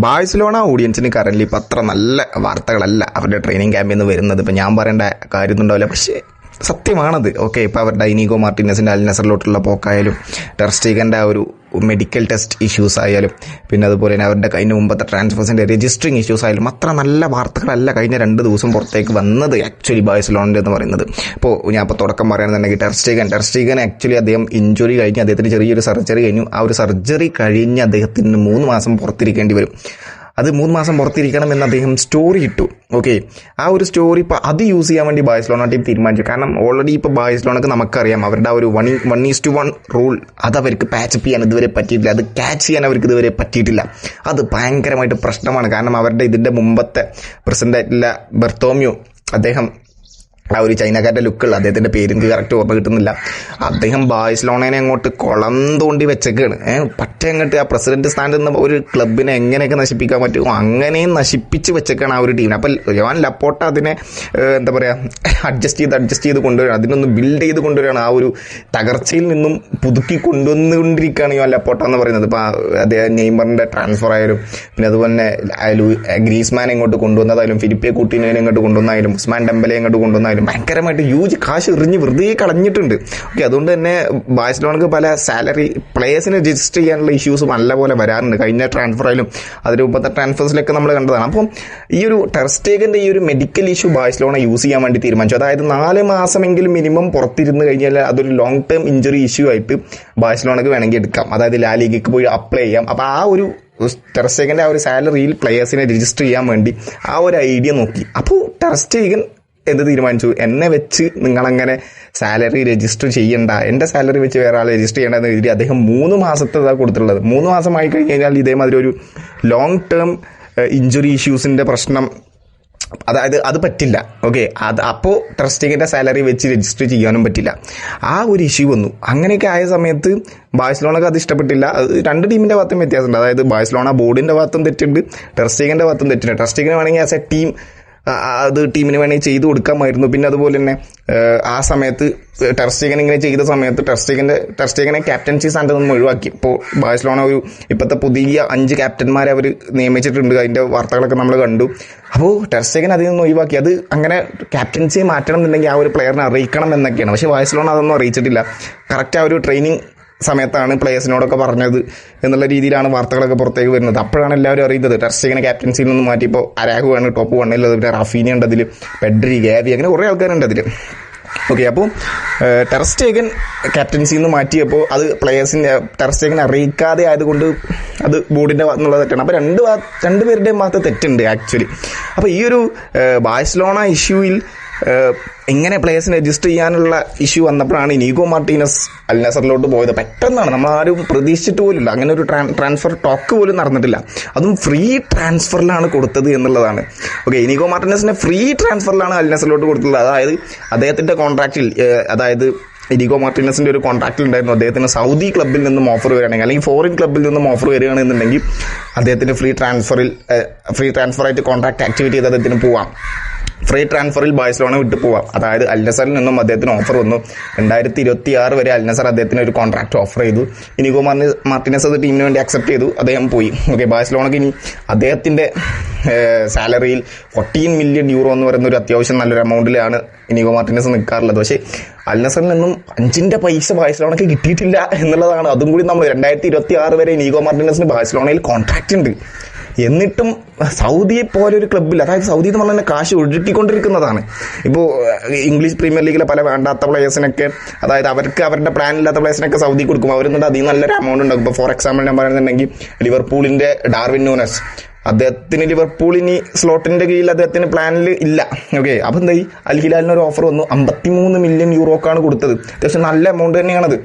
Barcelona ഓഡിയൻസിന് current ഇപ്പം അത്ര നല്ല വാർത്തകളല്ല അവരുടെ ട്രെയിനിങ് ക്യാമ്പിൽ നിന്ന് വരുന്നത്. ഇപ്പം ഞാൻ പറയേണ്ട കാര്യമൊന്നുണ്ടാവില്ല, പക്ഷേ സത്യമാണത്. ഓക്കെ, ഇപ്പോൾ അവരുടെ ഇനീഗോ മാർട്ടിനസിൻ്റെ അൽ നസറിലോട്ടുള്ള പോക്കായാലും ടെർ സ്റ്റീഗൻ്റെ ആ ഒരു മെഡിക്കൽ ടെസ്റ്റ് ഇഷ്യൂസ് ആയാലും പിന്നെ അതുപോലെ തന്നെ അവരുടെ കഴിഞ്ഞ മുമ്പത്തെ ട്രാൻസ്ഫേഴ്സിൻ്റെ രജിസ്റ്ററിങ് ഇഷ്യൂസ് ആയാലും അത്ര നല്ല വാർത്തകളല്ല കഴിഞ്ഞ 2 ദിവസം പുറത്തേക്ക് വന്നത് ആക്ച്വലി ബാഴ്സലോണൻ്റെ എന്ന് പറയുന്നത്. ഇപ്പോൾ ഞാൻ ഇപ്പോൾ തുടക്കം പറയുകയാണെന്നുണ്ടെങ്കിൽ ടെർ സ്റ്റീഗൻ ആക്ച്വലി അദ്ദേഹം ഇഞ്ചുറി കഴിഞ്ഞ് അദ്ദേഹത്തിന് ചെറിയൊരു സർജറി കഴിഞ്ഞു. ആ ഒരു സർജറി കഴിഞ്ഞ് അദ്ദേഹത്തിന് 3 മാസം പുറത്തിരിക്കേണ്ടി വരും. അത് 3 മാസം പുറത്തിരിക്കണമെന്ന് അദ്ദേഹം സ്റ്റോറി ഇട്ടു. ഓക്കെ, ആ ഒരു സ്റ്റോറി ഇപ്പോൾ അത് യൂസ് ചെയ്യാൻ വേണ്ടി ബാഴ്സലോണ ടീം തീരുമാനിച്ചു. കാരണം ഓൾറെഡി ഇപ്പോൾ ബാഴ്സലോണക്ക് നമുക്കറിയാം അവരുടെ ആ ഒരു 1:1 റൂൾ അത് അവർക്ക് പാച്ചപ്പ് ചെയ്യാൻ ഇതുവരെ പറ്റിയിട്ടില്ല, അത് ക്യാച്ച് ചെയ്യാൻ അവർക്ക് ഇതുവരെ പറ്റിയിട്ടില്ല. അത് ഭയങ്കരമായിട്ട് പ്രശ്നമാണ്. കാരണം അവരുടെ ഇതിൻ്റെ മുമ്പത്തെ പ്രസിഡൻ്റായിട്ടുള്ള ബെർത്തോമ്യു, അദ്ദേഹം ആ ഒരു ചൈനക്കാരുടെ ലുക്കുള്ള, അദ്ദേഹത്തിൻ്റെ പേര് എനിക്ക് കറക്റ്റ് ഓർമ്മ കിട്ടുന്നില്ല, അദ്ദേഹം ബാഴ്സലോണേനെ അങ്ങോട്ട് കുളം തോണ്ടി വെച്ചേക്കാണ്. പറ്റേ അങ്ങോട്ട് ആ പ്രസിഡന്റ് സ്ഥാനത്ത് നിന്ന് ഒരു ക്ലബിനെ എങ്ങനെയൊക്കെ നശിപ്പിക്കാൻ പറ്റുമോ അങ്ങനെയും നശിപ്പിച്ച് വെച്ചേക്കാണ് ആ ഒരു ടീമിനെ. അപ്പോൾ യോൻ ലപ്പോട്ട അതിനെ എന്താ പറയുക അഡ്ജസ്റ്റ് ചെയ്ത് കൊണ്ടുവരികയാണ്, അതിനൊന്ന് ബിൽഡ് ചെയ്ത് കൊണ്ടുവരികയാണ്. ആ ഒരു തകർച്ചയിൽ നിന്നും പുതുക്കി കൊണ്ടുവന്നുകൊണ്ടിരിക്കുകയാണ് യോൻ ലപ്പോട്ട എന്ന് പറയുന്നത്. ഇപ്പോൾ അദ്ദേഹം നെയ്മറിൻ്റെ ട്രാൻസ്ഫർ ആയാലും പിന്നെ അതുപോലെ ഗ്രീസ്മാനെ ഇങ്ങോട്ട് കൊണ്ടുവന്നതായാലും ഫിലിപ്പെ കൂട്ടിനെ ഇങ്ങോട്ട് കൊണ്ടുവന്നായാലും ഉസ്മാൻ ഡെമ്പലെ ഇങ്ങോട്ട് കൊണ്ടുവന്നായാലും ഭയങ്കരമായിട്ട് ഹ്യൂജ് കാശ് എറിഞ്ഞ് വെറുതെ കളഞ്ഞിട്ടുണ്ട്. ഓക്കെ, അതുകൊണ്ട് തന്നെ ബാഴ്സലോണക്ക് പല സാലറി പ്ലേയേഴ്സിനെ രജിസ്റ്റർ ചെയ്യാനുള്ള ഇഷ്യൂസ് നല്ലപോലെ വരാറുണ്ട്. കഴിഞ്ഞ ട്രാൻസ്ഫർ ആയാലും അതിന് മുമ്പത്തെ ട്രാൻസ്ഫേഴ്സിലൊക്കെ നമ്മൾ കണ്ടതാണ്. അപ്പം ഈ ഒരു ടെർ സ്റ്റീഗന്റെ ഈ ഒരു മെഡിക്കൽ ഇഷ്യൂ ബാഴ്സലോണ യൂസ് ചെയ്യാൻ വേണ്ടി തീരുമാനിച്ചു. അതായത് 4 മാസമെങ്കിലും മിനിമം പുറത്തിരുന്ന് കഴിഞ്ഞാൽ അതൊരു ലോങ് ടേം ഇഞ്ചുറി ഇഷ്യൂ ആയിട്ട് ബാഴ്സലോണക്ക് വേണമെങ്കിൽ എടുക്കാം. അതായത് ലാ ലീഗയ്ക്ക് പോയി അപ്ലൈ ചെയ്യാം. അപ്പോൾ ആ ഒരു ടെർ സ്റ്റീഗന്റെ ആ ഒരു സാലറിയിൽ പ്ലേയേഴ്സിനെ രജിസ്റ്റർ ചെയ്യാൻ വേണ്ടി ആ ഒരു ഐഡിയ നോക്കി. അപ്പോൾ ടെർ സ്റ്റീഗൻ എന്ത് തീരുമാനിച്ചു, എന്നെ വെച്ച് നിങ്ങളങ്ങനെ സാലറി രജിസ്റ്റർ ചെയ്യണ്ട, എൻ്റെ സാലറി വെച്ച് വേറെ ആൾ രജിസ്റ്റർ ചെയ്യേണ്ടതെന്ന് എഴുതി അദ്ദേഹം 3 മാസത്തേതാണ് കൊടുത്തിട്ടുള്ളത്. 3 മാസമായി കഴിഞ്ഞാൽ ഇതേമാതിരി ഒരു ലോങ് ടേം ഇഞ്ചുറി ഇഷ്യൂസിൻ്റെ പ്രശ്നം, അതായത് അത് പറ്റില്ല. ഓക്കെ, അപ്പോൾ ടെർ സ്റ്റീഗന്റെ സാലറി വെച്ച് രജിസ്റ്റർ ചെയ്യാനും പറ്റില്ല. ആ ഒരു ഇഷ്യൂ വന്നു. അങ്ങനെയൊക്കെ ആയ സമയത്ത് ബാഴ്സലോണക്ക് അത് ഇഷ്ടപ്പെട്ടില്ല. അത് 2 ടീമിൻ്റെ ഭാഗത്തും വ്യത്യാസമുണ്ട്. അതായത് ബാഴ്സലോണ ബോർഡിൻ്റെ ഭാഗത്തും തെറ്റുണ്ട്, ടെർ സ്റ്റീഗന്റെ ഭാഗത്തും തെറ്റുണ്ട്. ടെർ സ്റ്റീഗന് വേണമെങ്കിൽ ആസ് എ ടീം അത് ടീമിന് വേണമെങ്കിൽ ചെയ്തു കൊടുക്കാമായിരുന്നു. പിന്നെ അതുപോലെ തന്നെ ആ സമയത്ത് ടെർ സ്റ്റീഗൻ ഇങ്ങനെ ചെയ്ത സമയത്ത് ടെർ സ്റ്റീഗനെ ക്യാപ്റ്റൻസി സ്ഥാനത്ത് നിന്നും ഒഴിവാക്കി. ഇപ്പോൾ ബാഴ്സലോണ ഒരു ഇപ്പോഴത്തെ പുതിയ 5 ക്യാപ്റ്റന്മാരെ അവർ നിയമിച്ചിട്ടുണ്ട്. അതിൻ്റെ വാർത്തകളൊക്കെ നമ്മൾ കണ്ടു. അപ്പോൾ ടെർ സ്റ്റീഗൻ അതിൽ നിന്ന് ഒഴിവാക്കി. അത് അങ്ങനെ ക്യാപ്റ്റൻസിയെ മാറ്റണം എന്നുണ്ടെങ്കിൽ ആ ഒരു പ്ലെയറിനെ അറിയിക്കണം എന്നൊക്കെയാണ്. പക്ഷേ ബാഴ്സലോണ അതൊന്നും അറിയിച്ചിട്ടില്ല. കറക്റ്റ് ആ ഒരു ട്രെയിനിങ് സമയത്താണ് പ്ലേയേഴ്സിനോടൊക്കെ പറഞ്ഞത് എന്നുള്ള രീതിയിലാണ് വാർത്തകളൊക്കെ പുറത്തേക്ക് വരുന്നത്. അപ്പോഴാണ് എല്ലാവരും അറിയുന്നത് ടെർ സ്റ്റീഗനെ ക്യാപ്റ്റൻസിയിൽ നിന്ന് മാറ്റി ഇപ്പോൾ അരാഹുവാണ് ടോപ്പ് 1 പിന്നെ റാഫീനി ഉണ്ട് അതിൽ, പെഡ്രി, ഗാവി, അങ്ങനെ കുറേ ആൾക്കാരുണ്ട് അതിൽ. ഓക്കെ, അപ്പോൾ ടെർ സ്റ്റീഗൻ ക്യാപ്റ്റൻസിയിൽ നിന്ന് മാറ്റിയപ്പോൾ അത് പ്ലേയേഴ്സിൻ്റെ ടെർ സ്റ്റീഗനെ അറിയിക്കാതെ ആയതുകൊണ്ട് അത് ബോർഡിൻ്റെ ഭാഗത്തുനിന്നുള്ള തെറ്റാണ്. അപ്പോൾ രണ്ടുപേരുടെയും ഭാഗത്ത് തെറ്റുണ്ട് ആക്ച്വലി. അപ്പോൾ ഈ ഒരു ബാഴ്സലോണ ഇഷ്യൂയിൽ എങ്ങനെ പ്ലേയേഴ്സിനെ രജിസ്റ്റർ ചെയ്യാനുള്ള ഇഷ്യൂ വന്നപ്പോഴാണ് ഇനീഗോ മാർട്ടീനസ് അൽ നസറിലോട്ട് പോയത്. പെട്ടെന്നാണ്, നമ്മളാരും പ്രതീക്ഷിച്ചിട്ട് പോലില്ല. അങ്ങനെ ഒരു ട്രാൻസ്ഫർ ടോക്ക് പോലും നടന്നിട്ടില്ല. അതും ഫ്രീ ട്രാൻസ്ഫറിലാണ് കൊടുത്തത് എന്നുള്ളതാണ്. ഓക്കെ, ഇനീഗോ മാർട്ടീനസിനെ ഫ്രീ ട്രാൻസ്ഫറിലാണ് അൽ നസറിലോട്ട് കൊടുത്തത്. അതായത് അദ്ദേഹത്തിൻ്റെ കോൺട്രാക്റ്റിൽ, അതായത് ഇനീഗോ മാർട്ടീനസിൻ്റെ ഒരു കോൺട്രാക്റ്റിൽ ഉണ്ടായിരുന്നു അദ്ദേഹത്തിന് സൗദി ക്ലബ്ബിൽ നിന്നും ഓഫർ വരികയാണെങ്കിൽ അല്ലെങ്കിൽ ഫോറിൻ ക്ലബ്ബിൽ നിന്നും ഓഫർ വരികയാണെന്നുണ്ടെങ്കിൽ അദ്ദേഹത്തിന് ഫ്രീ ട്രാൻസ്ഫറായിട്ട് കോൺട്രാക്ട് ആക്ടിവേറ്റ് ചെയ്ത് അദ്ദേഹത്തിന് പോവാം. ഫ്രീ ട്രാൻസ്ഫറിൽ ബാഴ്സലോണ വിട്ടു പോവാം. അതായത് അൽ നസറിൽ നിന്നും അദ്ദേഹത്തിന് ഓഫർ വന്നു. 2026 വരെ അൽ നസർ അദ്ദേഹത്തിന് ഒരു കോൺട്രാക്ട് ഓഫർ ചെയ്തു. ഇനിഗോ മാർട്ടിനസ് അത് ടീമിന് വേണ്ടി അക്സെപ്റ്റ് ചെയ്തു, അദ്ദേഹം പോയി. ഓക്കെ, ബാഴ്സലോണക്ക് ഇനി അദ്ദേഹത്തിൻ്റെ സാലറിയിൽ 14 മില്യൺ യൂറോ എന്ന് പറയുന്ന ഒരു അത്യാവശ്യം നല്ലൊരു എമൗണ്ടിലാണ് ഇനിഗോ മാർട്ടിനസ് നിൽക്കാറുള്ളത്. പക്ഷേ അൽ നസറിൽ നിന്നും 5ന്റെ പൈസ ബാഴ്സലോണക്ക് കിട്ടിയിട്ടില്ല എന്നുള്ളതാണ്. അതും കൂടി നമ്മൾ 2026 വരെ ഇനിഗോ മാർട്ടിനസിന് ബാഴ്സലോണയിൽ കോൺട്രാക്റ്റ് ഉണ്ട്. എന്നിട്ടും സൗദിയെ പോലെ ഒരു ക്ലബ്ബിൽ, അതായത് സൗദി എന്ന് പറഞ്ഞാൽ കാശ് ഒഴുക്കിക്കൊണ്ടിരിക്കുന്നതാണ്. ഇപ്പോൾ ഇംഗ്ലീഷ് പ്രീമിയർ ലീഗിലെ പല വേണ്ടാത്ത പ്ലേയേഴ്സിനൊക്കെ, അതായത് അവർക്ക് അവരുടെ പ്ലാൻ ഇല്ലാത്ത പ്ലേയേഴ്സിനൊക്കെ സൗദി കൊടുക്കും. അവരെന്നിട്ട് അതിൽ നല്ലൊരു എമൗണ്ട് ഉണ്ടാകും. ഇപ്പോൾ ഫോർ എക്സാമ്പിൾ ഞാൻ പറയുന്നുണ്ടെങ്കിൽ ലിവർപൂളിൻ്റെ ഡാർവിൻ നൂനസ്, അദ്ദേഹത്തിന് ലിവർപൂളിന് സ്ലോട്ടിന്റെ കീഴിൽ അദ്ദേഹത്തിന് പ്ലാനിൽ ഇല്ല. ഓക്കെ, അപ്പം എന്തായി, അൽ ഹിലാലിന് ഒരു ഓഫർ വന്നു, 53 മില്യൺ യൂറോക്കാണ് കൊടുത്തത്. അത്യാവശ്യം നല്ല എമൗണ്ട് തന്നെയാണത്.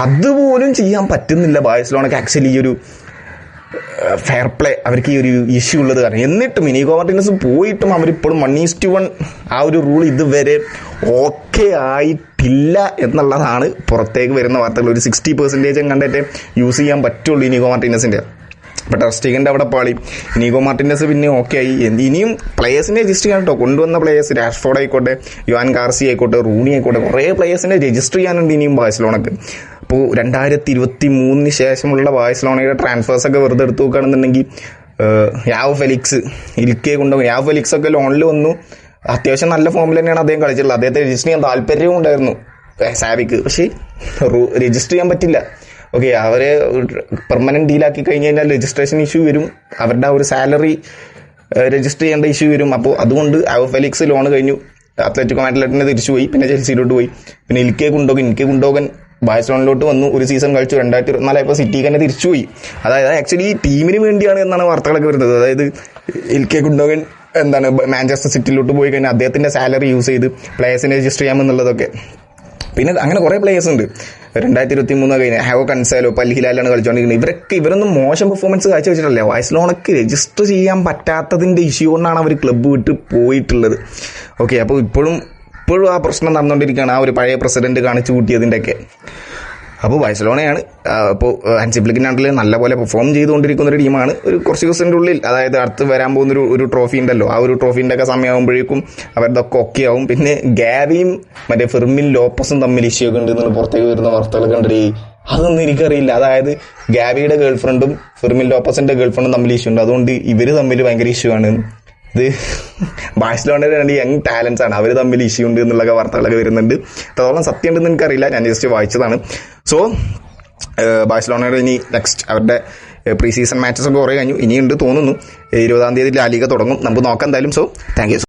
അതുപോലും ചെയ്യാൻ പറ്റുന്നില്ല ബാഴ്സലോണക്ക് ആക്ച്വലി ഈ ഒരു ഫെയർ പ്ലേ, അവർക്ക് ഈ ഒരു ഇഷ്യൂ ഉള്ളത് കാരണം. എന്നിട്ടും ഇനീഗോ മാർട്ടിനസ് പോയിട്ടും അവരിപ്പോഴും 1:1 ആ ഒരു റൂൾ ഇതുവരെ ഓക്കെ ആയിട്ടില്ല എന്നുള്ളതാണ് പുറത്തേക്ക് വരുന്ന വാർത്തകൾ. ഒരു 60% കണ്ടിട്ട് യൂസ് ചെയ്യാൻ പറ്റുള്ളൂ ഇനീഗോ മാർട്ടിനസിൻ്റെ. അപ്പോൾ ടെർ സ്റ്റീഗൻ്റെ അവിടെ പാളി. ഇനീഗോ മാർട്ടിനസ് പിന്നെ ഓക്കെ ആയി. ഇനിയും പ്ലേയേഴ്സിനെ രജിസ്റ്റർ ചെയ്യാൻ കേട്ടോ, കൊണ്ടുവന്ന പ്ലേയേഴ്സ് രാഷ്ഫോർഡ് ആയിക്കോട്ടെ, യോഹാൻ ഗാർസി ആയിക്കോട്ടെ, റൂണി ആയിക്കോട്ടെ, കുറേ പ്ലേയേഴ്സിനെ രജിസ്റ്റർ ചെയ്യാനുണ്ട് ഇനിയും ബാഴ്സലോണക്ക്. അപ്പോൾ 2023 ശേഷമുള്ള ബാഴ്സലോണയുടെ ട്രാൻസ്ഫേഴ്സൊക്കെ വെറുതെ എടുത്ത് നോക്കുകയാണെന്നുണ്ടെങ്കിൽ യാവ് ഫെലിക്സ്, ഇൽക്കെ കൊണ്ടുപോകും. യാവ് ഫെലിക്സ് ഒക്കെ ലോണിൽ വന്നു, അത്യാവശ്യം നല്ല ഫോമിൽ തന്നെയാണ് അദ്ദേഹം കളിച്ചിട്ടുള്ളത്. അദ്ദേഹത്തെ രജിസ്റ്റർ ചെയ്യാൻ താല്പര്യവും ഉണ്ടായിരുന്നു സാവിക്ക്, പക്ഷേ രജിസ്റ്റർ ചെയ്യാൻ പറ്റില്ല. ഓക്കെ, അവരെ പെർമനന്റ് ഡീലാക്കി കഴിഞ്ഞ് കഴിഞ്ഞാൽ രജിസ്ട്രേഷൻ ഇഷ്യൂ വരും, അവരുടെ ആ ഒരു സാലറി രജിസ്റ്റർ ചെയ്യേണ്ട ഇഷ്യൂ വരും. അപ്പോൾ അതുകൊണ്ട് യാവ് ഫെലിക്സ് ലോൺ കഴിഞ്ഞു അത്ലറ്റിക്കോ മാഡ്രിഡിനെ തിരിച്ചുപോയി, പിന്നെ ചെൽസിയിലോട്ട് പോയി. പിന്നെ ഇൽക്കെ ഗുണ്ടോഗൻ ബാഴ്സലോണിലോട്ട് വന്നു, ഒരു സീസൺ കളിച്ചു. 2024 സിറ്റിക്ക് തന്നെ തിരിച്ചുപോയി. അതായത് ആക്ച്വലി ഈ ടീമിന് വേണ്ടിയാണ് എന്നാണ് വാർത്തകളൊക്കെ വരുന്നത്. അതായത് ഇൽക്കെ ഗുണ്ടോഗൻ മാഞ്ചസ്റ്റർ സിറ്റിയിലോട്ട് പോയി കഴിഞ്ഞാൽ അദ്ദേഹത്തിന്റെ സാലറി യൂസ് ചെയ്ത് പ്ലേയേഴ്സിനെ രജിസ്റ്റർ ചെയ്യാമെന്നുള്ളതൊക്കെ. പിന്നെ അങ്ങനെ കുറെ പ്ലേയേഴ്സ് ഉണ്ട് 2023 കഴിഞ്ഞ ഹാവോ കൻസാലോ ഇപ്പം അൽ ഹിലാലാണ് കളിച്ചുകൊണ്ടിരിക്കുന്നത്. ഇവരൊന്നും മോശം പെർഫോമൻസ് കാഴ്ചവെച്ചിട്ടല്ല, ബാഴ്സലോണക്ക് രജിസ്റ്റർ ചെയ്യാൻ പറ്റാത്തതിന്റെ ഇഷ്യൂ കൊണ്ടാണ് അവർ ക്ലബ്ബ് വിട്ട് പോയിട്ടുള്ളത്. ഓക്കെ, അപ്പോൾ ഇപ്പോഴും ആ പ്രശ്നം നടന്നുകൊണ്ടിരിക്കുകയാണ്, ആ ഒരു പഴയ പ്രസിഡന്റ് കാണിച്ചു കൂട്ടിയതിൻ്റെ ഒക്കെ. അപ്പോൾ ബാഴ്സലോണയാണ് അപ്പോൾ ഹാൻസി ഫ്ലിക്കിന്റെ അണ്ടറിൽ നല്ലപോലെ പെർഫോം ചെയ്തുകൊണ്ടിരിക്കുന്ന ഒരു ടീമാണ്. ഒരു കുറച്ച് ദിവസത്തിൻ്റെ ഉള്ളിൽ, അതായത് അടുത്ത് വരാൻ പോകുന്ന ഒരു ട്രോഫി ഉണ്ടല്ലോ, ആ ഒരു ട്രോഫീൻ്റെ ഒക്കെ സമയമാകുമ്പോഴേക്കും അവരുടെയൊക്കെ ഒക്കെ ആവും. പിന്നെ ഗാവിയും മറ്റേ ഫെർമിൻ ലോപ്പസും തമ്മിൽ ഇഷ്യൂ ഒക്കെ ഉണ്ട് എന്നുള്ള പുറത്തേക്ക് വരുന്ന വാർത്തകളൊക്കെ ഉണ്ടേ. അതൊന്നും എനിക്കറിയില്ല. അതായത് ഗാവിയുടെ ഗേൾഫ്രണ്ടും ഫെർമിൻ ലോപ്പസിന്റെ ഗേൾഫ്രണ്ടും തമ്മിൽ ഇഷ്യൂ ഉണ്ട്, അതുകൊണ്ട് ഇവർ തമ്മിൽ ഭയങ്കര ഇഷ്യൂ ആണ്. ഇത് ബാഴ്സലോണയുടെ 2 യങ് ടാലൻസ് ആണ്, അവർ തമ്മിൽ ഇഷ്യൂ ഉണ്ട് എന്നുള്ള വാർത്തകളൊക്കെ വരുന്നുണ്ട്. അത്രത്തോളം സത്യം ഉണ്ടെന്ന് എനിക്കറിയില്ല, ഞാൻ ജസ്റ്റ് വായിച്ചതാണ്. സോ ബാഴ്സലോണയുടെ ഇനി നെക്സ്റ്റ് അവരുടെ പ്രീ സീസൺ മാച്ചസ് ഒക്കെ കുറേ കഴിഞ്ഞു, ഇനിയുണ്ട് തോന്നുന്നു. 20-ാം തീയതി ലാ ലീഗ തുടങ്ങും, നമുക്ക് നോക്കാം എന്തായാലും. So thank you.